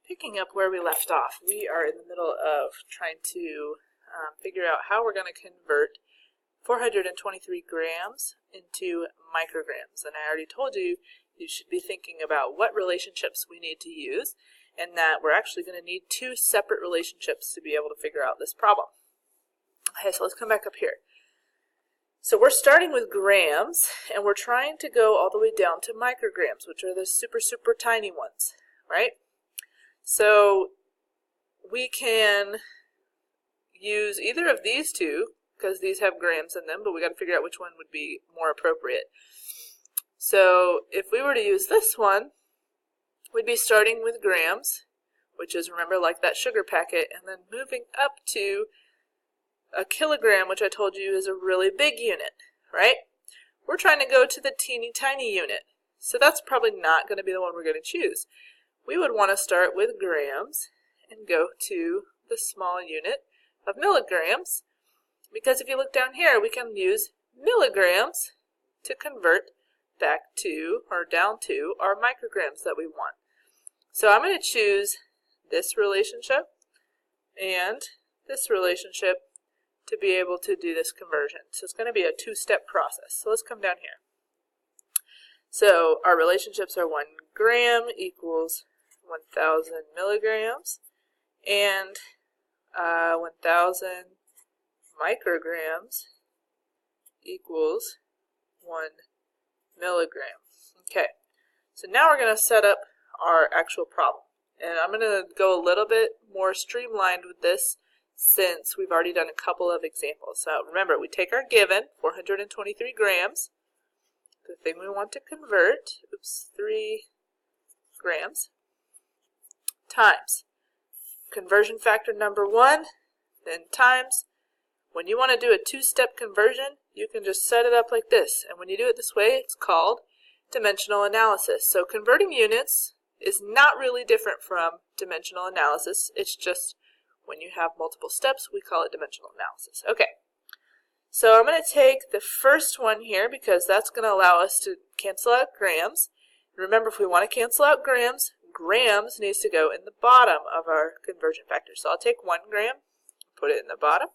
Picking up where we left off, we are in the middle of trying to figure out how we're going to convert 423 grams into micrograms. And I already told you, you should be thinking about what relationships we need to use, and that we're actually going to need two separate relationships to be able to figure out this problem. Okay, so let's come back up here. So we're starting with grams, and we're trying to go all the way down to micrograms, which are the super, super tiny ones, right? So we can use either of these two, because these have grams in them, but we got to figure out which one would be more appropriate. So if we were to use this one, we'd be starting with grams, which is, remember, like that sugar packet, and then moving up to a kilogram, which I told you is a really big unit, right? We're trying to go to the teeny tiny unit, so that's probably not going to be the one we're going to choose. We would want to start with grams and go to the small unit of milligrams, because if you look down here, we can use milligrams to convert back to, or down to, our micrograms that we want. So I'm going to choose this relationship and this relationship to be able to do this conversion. So it's going to be a two-step process. So let's come down here. So our relationships are 1 gram equals 1,000 milligrams, and 1,000 micrograms equals 1 milligram. Okay, so now we're going to set up our actual problem. And I'm going to go a little bit more streamlined with this since we've already done a couple of examples. So remember, we take our given, 423 grams, the thing we want to convert, 3 grams, times conversion factor number 1, then times. When you want to do a two-step conversion, you can just set it up like this. And when you do it this way, it's called dimensional analysis. So converting units is not really different from dimensional analysis. It's just when you have multiple steps, we call it dimensional analysis. Okay, so I'm going to take the first one here because that's going to allow us to cancel out grams. Remember, if we want to cancel out grams, grams needs to go in the bottom of our conversion factor. So I'll take 1 gram, put it in the bottom.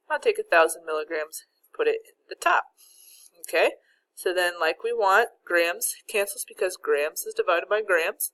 I'll take 1,000 milligrams, put it in the top. Okay, so then like we want, grams cancels because grams is divided by grams.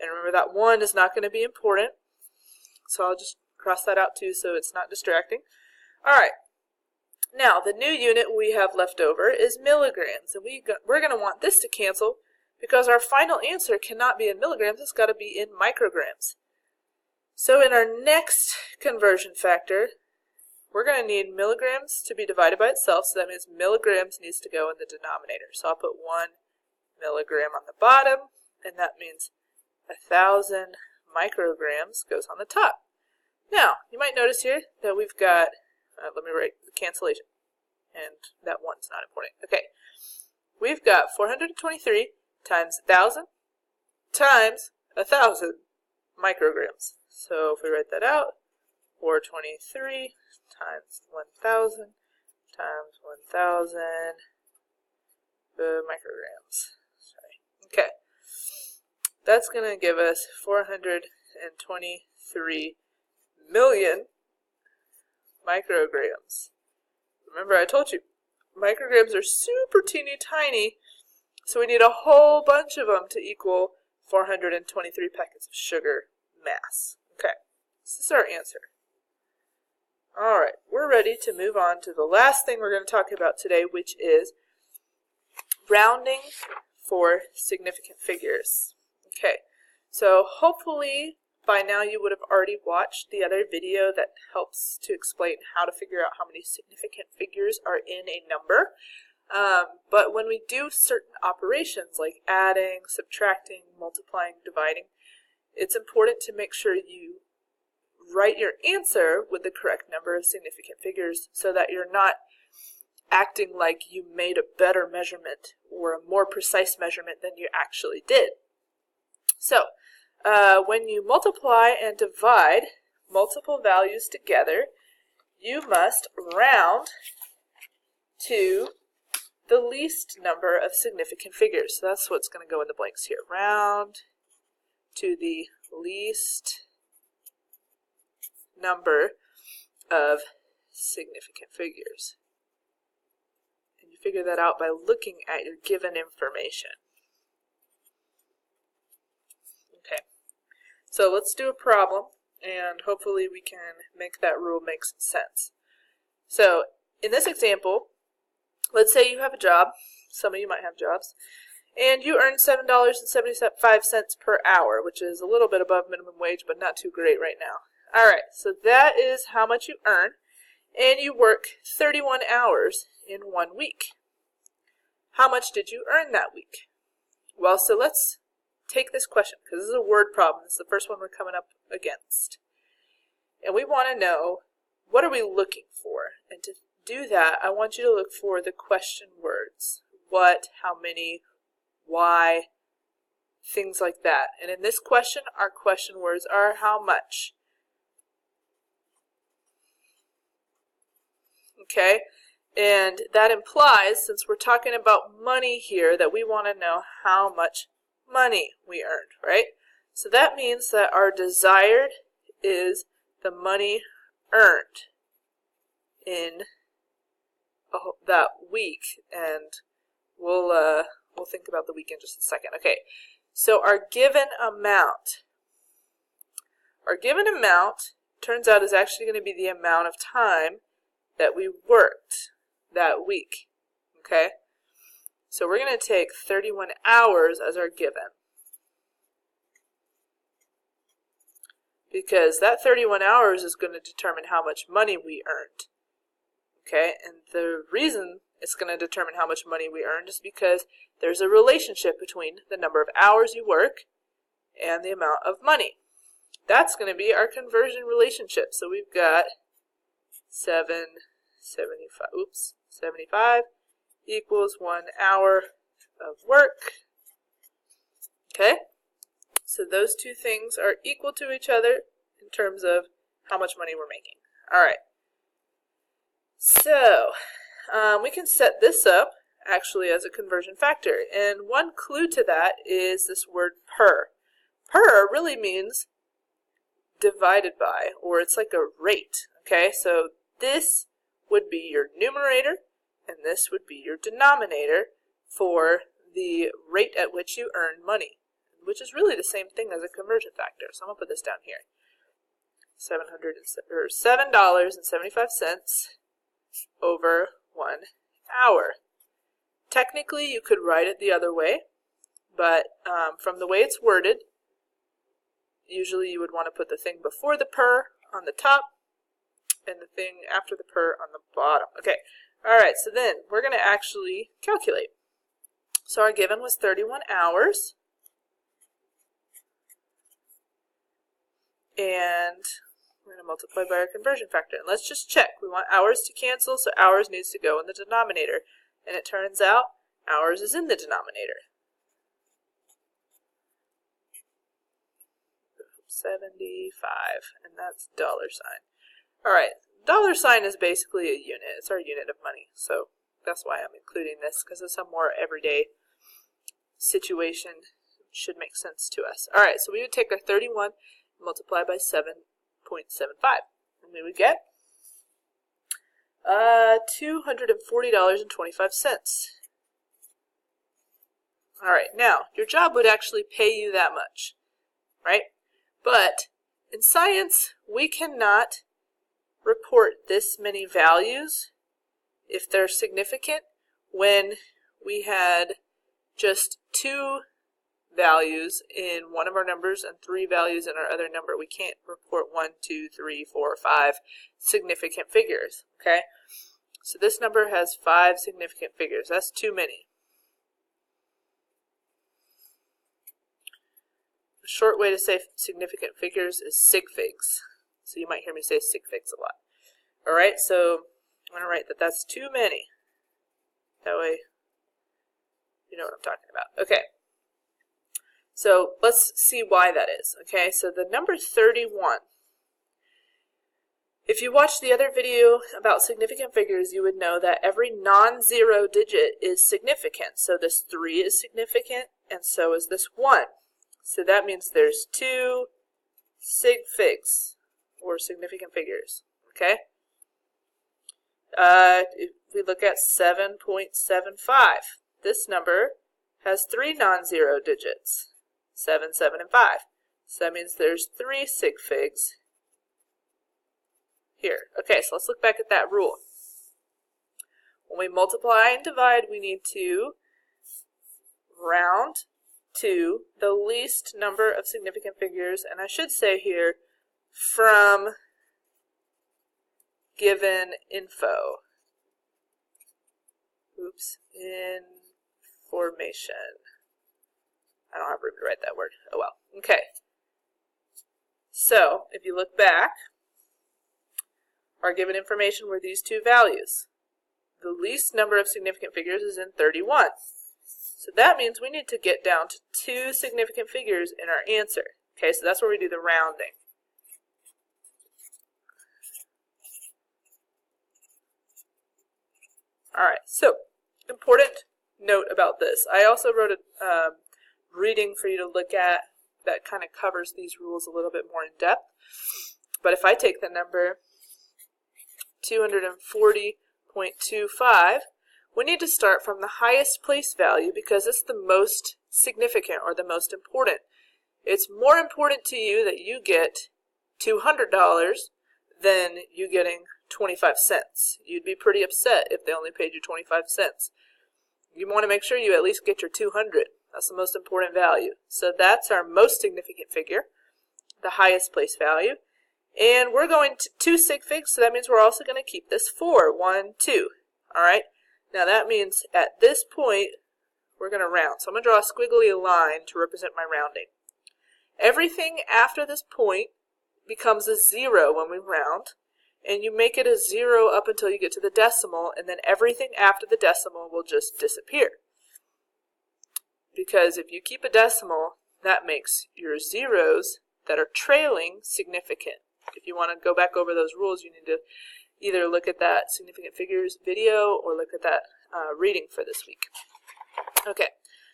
And remember that 1 is not going to be important. So I'll just cross that out too so it's not distracting. All right, now the new unit we have left over is milligrams. And we're going to want this to cancel because our final answer cannot be in milligrams, it's got to be in micrograms. So in our next conversion factor, we're going to need milligrams to be divided by itself, so that means milligrams needs to go in the denominator. So I'll put 1 milligram on the bottom, and that means 1,000 micrograms goes on the top. Now, you might notice here that we've got, let me write the cancellation, and that 1's not important. Okay, we've got 423 times 1,000 times 1,000 micrograms. So if we write that out, 423 times 1,000 times 1,000 micrograms. Sorry. Okay, that's going to give us 423 million micrograms. Remember, I told you, micrograms are super teeny tiny, so we need a whole bunch of them to equal 423 packets of sugar mass. Okay, this is our answer. Alright, we're ready to move on to the last thing we're going to talk about today, which is rounding for significant figures. Okay, so hopefully by now you would have already watched the other video that helps to explain how to figure out how many significant figures are in a number. But when we do certain operations like adding, subtracting, multiplying, dividing, it's important to make sure you write your answer with the correct number of significant figures so that you're not acting like you made a better measurement or a more precise measurement than you actually did. So, when you multiply and divide multiple values together, you must round to the least number of significant figures. So that's what's going to go in the blanks here. Round to the least number of significant figures. And you figure that out by looking at your given information. Okay, so let's do a problem, and hopefully we can make that rule make some sense. So in this example, let's say you have a job, some of you might have jobs, and you earn $7.75 per hour, which is a little bit above minimum wage, but not too great right now. Alright, so that is how much you earn, and you work 31 hours in 1 week. How much did you earn that week? Well, so let's take this question, because this is a word problem. This is the first one we're coming up against. And we want to know, what are we looking for? And to do that, I want you to look for the question words. What, how many, why, things like that. And in this question, our question words are how much. Okay, and that implies, since we're talking about money here, that we want to know how much money we earned, right? So that means that our desired is the money earned in that week, and we'll think about the week in just a second. Okay, so our given amount turns out is actually going to be the amount of time that we worked that week. Okay, so we're going to take 31 hours as our given, because that 31 hours is going to determine how much money we earned. Okay, and the reason it's going to determine how much money we earned is because there's a relationship between the number of hours you work and the amount of money. That's going to be our conversion relationship. So we've got 75 equals 1 hour of work. Okay, so those two things are equal to each other in terms of how much money we're making. All right, so we can set this up actually as a conversion factor, and one clue to that is this word per. Per really means divided by, or it's like a rate. Okay, so this would be your numerator, and this would be your denominator for the rate at which you earn money, which is really the same thing as a conversion factor. So I'm going to put this down here. $7.75 over 1 hour. Technically, you could write it the other way, but from the way it's worded, usually you would want to put the thing before the per on the top and the thing after the per on the bottom. Okay, all right, so then we're going to actually calculate. So our given was 31 hours, and we're going to multiply by our conversion factor. And let's just check. We want hours to cancel, so hours needs to go in the denominator. And it turns out hours is in the denominator. 75, and that's $sign. All right, $sign is basically a unit. It's our unit of money, so that's why I'm including this, because it's a more everyday situation. It should make sense to us. All right, so we would take our 31 and multiply by 7.75, and we would get $240.25. All right, now your job would actually pay you that much, right? But in science, we cannot report this many values if they're significant when we had just 2 values in one of our numbers and 3 values in our other number. We can't report 1, 2, 3, 4, 5 significant figures, okay? So this number has 5 significant figures. That's too many. A short way to say significant figures is sig figs. So you might hear me say sig figs a lot. All right, so I'm going to write that that's too many. That way you know what I'm talking about. Okay. So let's see why that is. Okay, so the number 31. If you watched the other video about significant figures, you would know that every non-zero digit is significant. So this 3 is significant, and so is this 1. So that means there's 2, sig figs, or significant figures, okay? If we look at 7.75, this number has 3 non-zero digits, 7, 7, and 5. So that means there's 3 sig figs here. Okay, so let's look back at that rule. When we multiply and divide, we need to round to the least number of significant figures, and I should say here, from given info. Oops, information. I don't have room to write that word. Oh well. Okay. So, if you look back, our given information were these two values. The least number of significant figures is in 31. So that means we need to get down to 2 significant figures in our answer. Okay, so that's where we do the rounding. Alright, so important note about this. I also wrote a reading for you to look at that kind of covers these rules a little bit more in depth. But if I take the number 240.25, we need to start from the highest place value because it's the most significant or the most important. It's more important to you that you get $200 than you getting 25 cents. You'd be pretty upset if they only paid you 25 cents. You want to make sure you at least get your 200. That's the most important value. So that's our most significant figure, the highest place value. And we're going to 2 sig figs, so that means we're also going to keep this 4. 1, 2. All right? Now that means at this point, we're going to round. So I'm going to draw a squiggly line to represent my rounding. Everything after this point becomes a 0 when we round, and you make it a 0 up until you get to the decimal, and then everything after the decimal will just disappear. Because if you keep a decimal, that makes your zeros that are trailing significant. If you want to go back over those rules, you need to either look at that significant figures video or look at that reading for this week. Okay,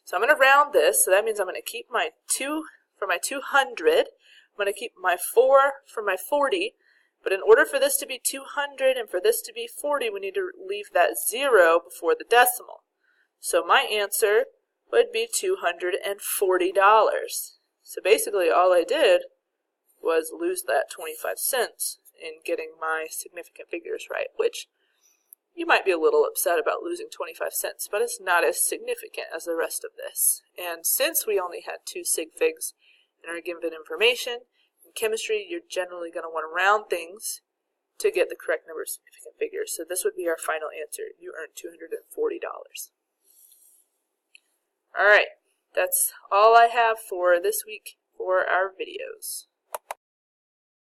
so I'm going to round this, so that means I'm going to keep my 2 for my 200. I'm going to keep my 4 for my 40, but in order for this to be 200 and for this to be 40, we need to leave that 0 before the decimal. So my answer would be $240. So basically all I did was lose that 25 cents in getting my significant figures right, which you might be a little upset about losing 25 cents, but it's not as significant as the rest of this. And since we only had 2 sig figs in our given information, in chemistry you're generally going to want to round things to get the correct number of significant figures. So this would be our final answer. You earned $240. Alright, that's all I have for this week for our videos.